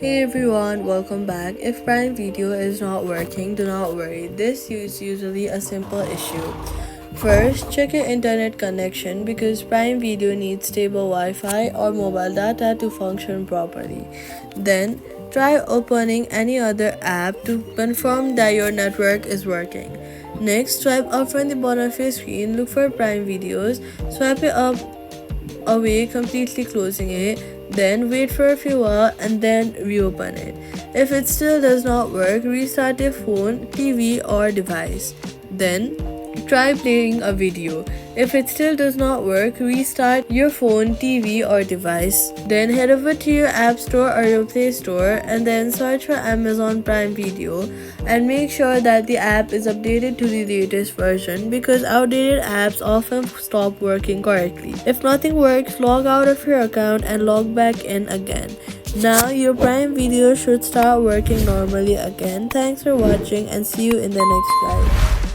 Hey everyone, welcome back. If Prime Video is not working, do not worry. This is usually a simple issue. First, check your internet connection because Prime Video needs stable Wi-Fi or mobile data to function properly. Then, try opening any other app to confirm that your network is working. Next, swipe up from the bottom of your screen, look for Prime Videos, swipe it up away, completely closing it, then wait for a few hours and then reopen it. If it still does not work, restart your phone, TV, or device. Then try playing a video. If it still does not work, restart your phone, TV, or device. Then head over to your App Store or your Play Store and then search for Amazon Prime Video and make sure that the app is updated to the latest version because outdated apps often stop working correctly. If nothing works, log out of your account and log back in again. Now your Prime Video should start working normally again. Thanks for watching and see you in the next slide.